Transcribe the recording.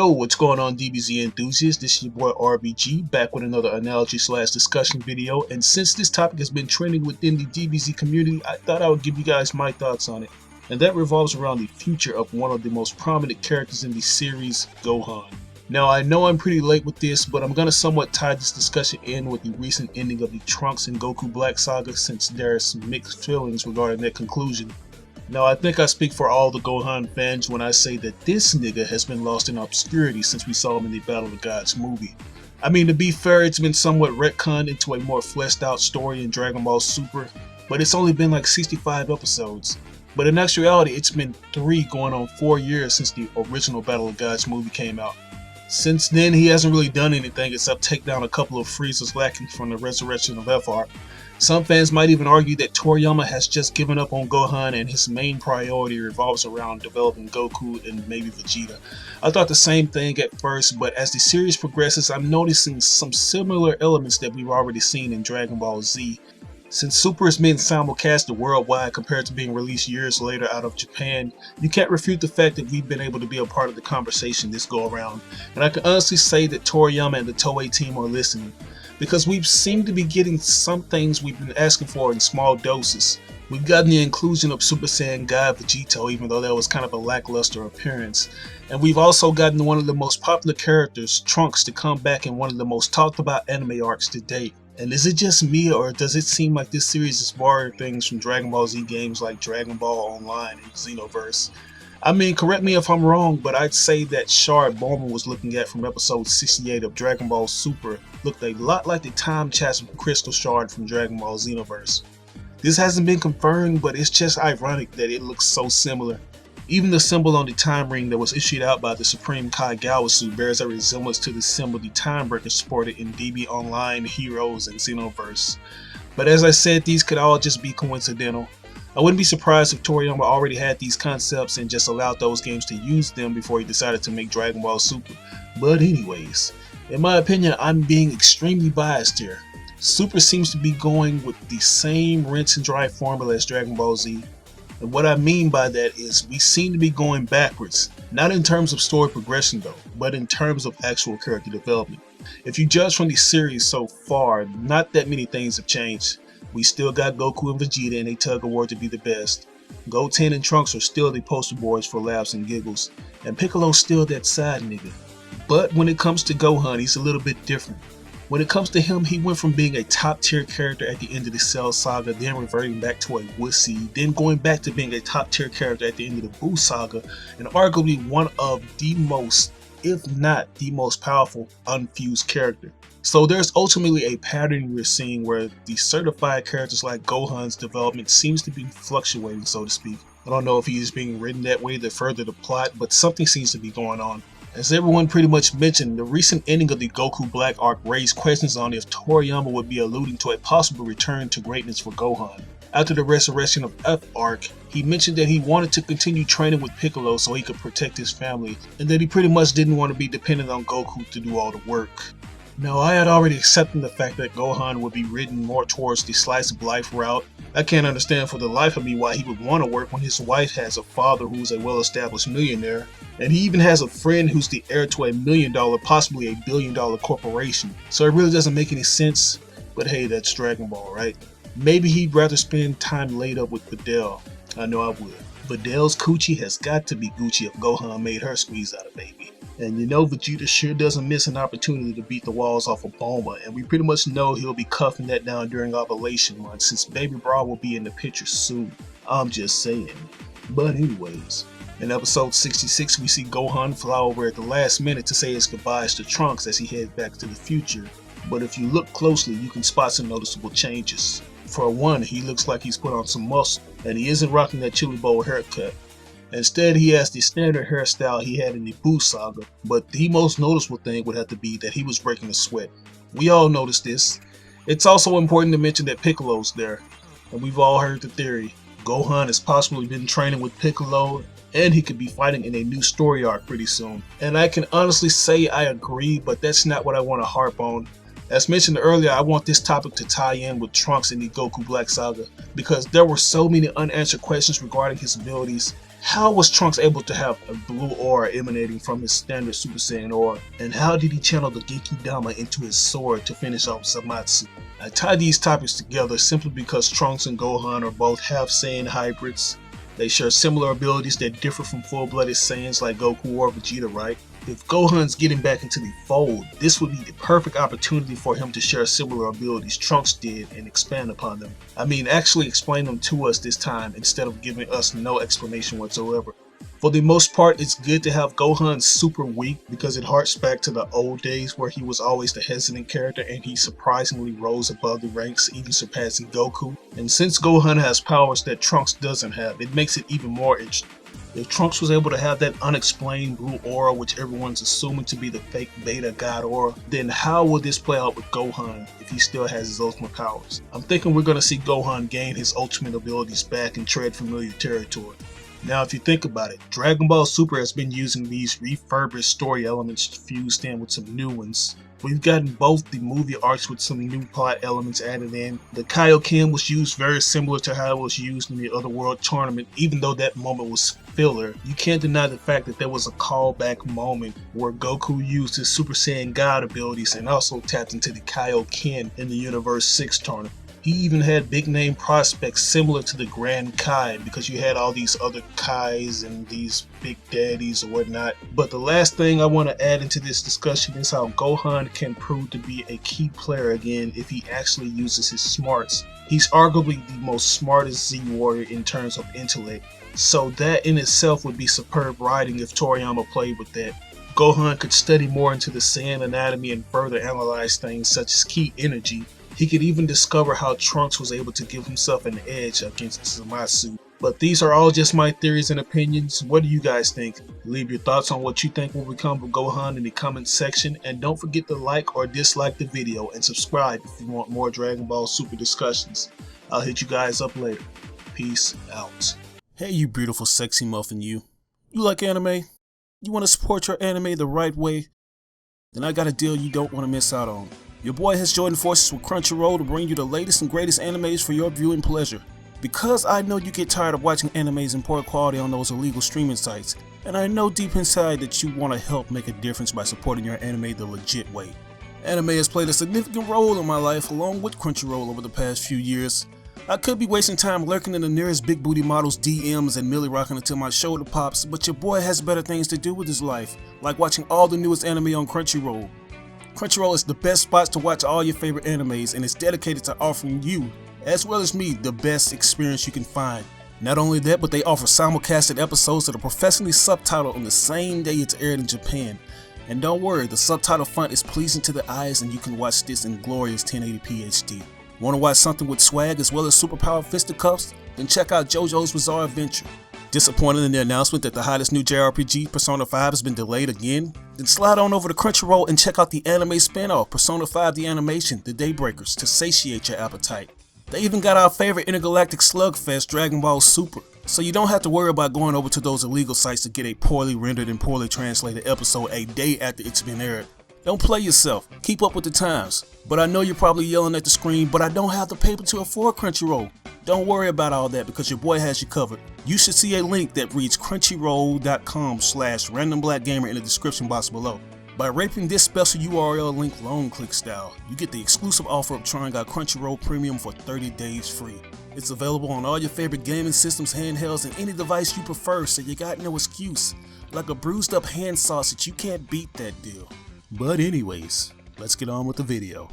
Yo, what's going on, DBZ enthusiasts? This is your boy RBG, back with another analogy/discussion video. And since this topic has been trending within the DBZ community, I thought I would give you guys my thoughts on it. And that revolves around the future of one of the most prominent characters in the series, Gohan. Now, I know I'm pretty late with this, but I'm gonna somewhat tie this discussion in with the recent ending of the Trunks and Goku Black saga, since there are some mixed feelings regarding that conclusion. Now, I think I speak for all the Gohan fans when I say that this nigga has been lost in obscurity since we saw him in the Battle of the Gods movie. I mean, to be fair, it's been somewhat retconned into a more fleshed out story in Dragon Ball Super, but it's only been like 65 episodes. But in actuality, it's been 3 going on 4 years since the original Battle of the Gods movie came out. Since then, he hasn't really done anything except take down a couple of Frieza's lackeys from the resurrection of FR. Some fans might even argue that Toriyama has just given up on Gohan and his main priority revolves around developing Goku and maybe Vegeta. I thought the same thing at first, but as the series progresses, I'm noticing some similar elements that we've already seen in Dragon Ball Z. Since Super has been simulcasted worldwide compared to being released years later out of Japan, you can't refute the fact that we've been able to be a part of the conversation this go around. And I can honestly say that Toriyama and the Toei team are listening, because we've seemed to be getting some things we've been asking for in small doses. We've gotten the inclusion of Super Saiyan God Vegeta, even though that was kind of a lackluster appearance. And we've also gotten one of the most popular characters, Trunks, to come back in one of the most talked about anime arcs to date. And is it just me, or does it seem like this series is borrowing things from Dragon Ball Z games like Dragon Ball Online and Xenoverse? I mean, correct me if I'm wrong, but I'd say that shard Bulma was looking at from episode 68 of Dragon Ball Super looked a lot like the time chasm crystal shard from Dragon Ball Xenoverse. This hasn't been confirmed, but it's just ironic that it looks so similar. Even the symbol on the time ring that was issued out by the Supreme Kai Gawasu bears a resemblance to the symbol the Time Breaker sported in DB Online, Heroes, and Xenoverse. But as I said, these could all just be coincidental. I wouldn't be surprised if Toriyama already had these concepts and just allowed those games to use them before he decided to make Dragon Ball Super. But anyways, in my opinion, I'm being extremely biased here. Super seems to be going with the same rinse and dry formula as Dragon Ball Z. And what I mean by that is we seem to be going backwards, not in terms of story progression though, but in terms of actual character development. If you judge from the series so far, not that many things have changed. We still got Goku and Vegeta in a tug of war to be the best. Goten and Trunks are still the poster boys for laughs and giggles, and Piccolo's still that side nigga. But when it comes to Gohan, he's a little bit different. When it comes to him, he went from being a top tier character at the end of the Cell saga, then reverting back to a wussy, then going back to being a top tier character at the end of the Buu saga, and arguably one of the most, if not the most powerful, unfused character. So there's ultimately a pattern we're seeing where the certified characters like Gohan's development seems to be fluctuating, so to speak. I don't know if he is being written that way to further the plot, but something seems to be going on. As everyone pretty much mentioned, the recent ending of the Goku Black arc raised questions on if Toriyama would be alluding to a possible return to greatness for Gohan. After the resurrection of F arc, he mentioned that he wanted to continue training with Piccolo so he could protect his family, and that he pretty much didn't want to be dependent on Goku to do all the work. Now, I had already accepted the fact that Gohan would be written more towards the slice of life route. I can't understand for the life of me why he would want to work when his wife has a father who's a well-established millionaire, and he even has a friend who's the heir to $1 million, possibly $1 billion corporation. So it really doesn't make any sense, but hey, that's Dragon Ball, right? Maybe he'd rather spend time laid up with Videl. I know I would. Videl's coochie has got to be Gucci if Gohan made her squeeze out a baby. And you know Vegeta sure doesn't miss an opportunity to beat the walls off of Bulma, and we pretty much know he'll be cuffing that down during ovulation month since Baby Bra will be in the picture soon. I'm just saying. But anyways, in episode 66 we see Gohan fly over at the last minute to say his goodbyes to Trunks as he heads back to the future. But if you look closely, you can spot some noticeable changes. For one, he looks like he's put on some muscle, and he isn't rocking that chili bowl haircut. Instead, he has the standard hairstyle he had in the Buu saga, but the most noticeable thing would have to be that he was breaking a sweat. We all noticed this. It's also important to mention that Piccolo's there, and we've all heard the theory. Gohan has possibly been training with Piccolo, and he could be fighting in a new story arc pretty soon. And I can honestly say I agree, but that's not what I want to harp on. As mentioned earlier, I want this topic to tie in with Trunks in the Goku Black saga, because there were so many unanswered questions regarding his abilities, How was Trunks able to have a blue aura emanating from his standard Super Saiyan aura, and how did he channel the Genki Dama into his sword to finish off Zamasu? I tie these topics together simply because Trunks and Gohan are both half Saiyan hybrids. They share similar abilities that differ from full-blooded Saiyans like Goku or Vegeta, right? If Gohan's getting back into the fold, this would be the perfect opportunity for him to share similar abilities Trunks did and expand upon them. I mean, actually explain them to us this time instead of giving us no explanation whatsoever. For the most part, it's good to have Gohan super weak because it harks back to the old days where he was always the hesitant character and he surprisingly rose above the ranks, even surpassing Goku. And since Gohan has powers that Trunks doesn't have, it makes it even more interesting. If Trunks was able to have that unexplained blue aura, which everyone's assuming to be the fake Beta God aura, then how will this play out with Gohan if he still has his ultimate powers? I'm thinking we're going to see Gohan gain his ultimate abilities back and tread familiar territory. Now if you think about it, Dragon Ball Super has been using these refurbished story elements fused in with some new ones. We've gotten both the movie arcs with some new plot elements added in. The Kaioken was used very similar to how it was used in the Otherworld tournament, even though that moment was filler. You can't deny the fact that there was a callback moment where Goku used his Super Saiyan God abilities and also tapped into the Kaioken in the Universe 6 tournament. He even had big name prospects similar to the Grand Kai because you had all these other Kais and these big daddies or whatnot. But the last thing I want to add into this discussion is how Gohan can prove to be a key player again if he actually uses his smarts. He's arguably the most smartest Z warrior in terms of intellect, so that in itself would be superb writing if Toriyama played with that. Gohan could study more into the Saiyan anatomy and further analyze things such as ki energy. He could even discover how Trunks was able to give himself an edge against Zamasu. But these are all just my theories and opinions. What do you guys think? Leave your thoughts on what you think will become of Gohan in the comments section, and don't forget to like or dislike the video and subscribe if you want more Dragon Ball Super discussions. I'll hit you guys up later. Peace out. Hey you beautiful sexy muffin you. You like anime? You want to support your anime the right way? Then I got a deal you don't want to miss out on. Your boy has joined forces with Crunchyroll to bring you the latest and greatest animes for your viewing pleasure. Because I know you get tired of watching animes in poor quality on those illegal streaming sites, and I know deep inside that you want to help make a difference by supporting your anime the legit way. Anime has played a significant role in my life along with Crunchyroll over the past few years. I could be wasting time lurking in the nearest big booty models DMs and milli rocking until my shoulder pops, but your boy has better things to do with his life, like watching all the newest anime on Crunchyroll. Crunchyroll is the best spots to watch all your favorite animes and is dedicated to offering you, as well as me, the best experience you can find. Not only that, but they offer simulcasted episodes that are professionally subtitled on the same day it's aired in Japan. And don't worry, the subtitle font is pleasing to the eyes and you can watch this in glorious 1080p HD. Want to watch something with swag as well as superpowered fisticuffs? Then check out JoJo's Bizarre Adventure. Disappointed in the announcement that the hottest new JRPG, Persona 5, has been delayed again? Then slide on over to Crunchyroll and check out the anime spin-off, Persona 5 The Animation, The Daybreakers, to satiate your appetite. They even got our favorite intergalactic slugfest, Dragon Ball Super, so you don't have to worry about going over to those illegal sites to get a poorly rendered and poorly translated episode a day after it's been aired. Don't play yourself, keep up with the times. But I know you're probably yelling at the screen, but I don't have the paper to afford Crunchyroll. Don't worry about all that because your boy has you covered. You should see a link that reads crunchyroll.com/randomblackgamer in the description box below. By raping this special URL link long click style, you get the exclusive offer of trying out Crunchyroll Premium for 30 days free. It's available on all your favorite gaming systems, handhelds, and any device you prefer, so you got no excuse. Like a bruised up hand sausage, you can't beat that deal. But anyways, let's get on with the video.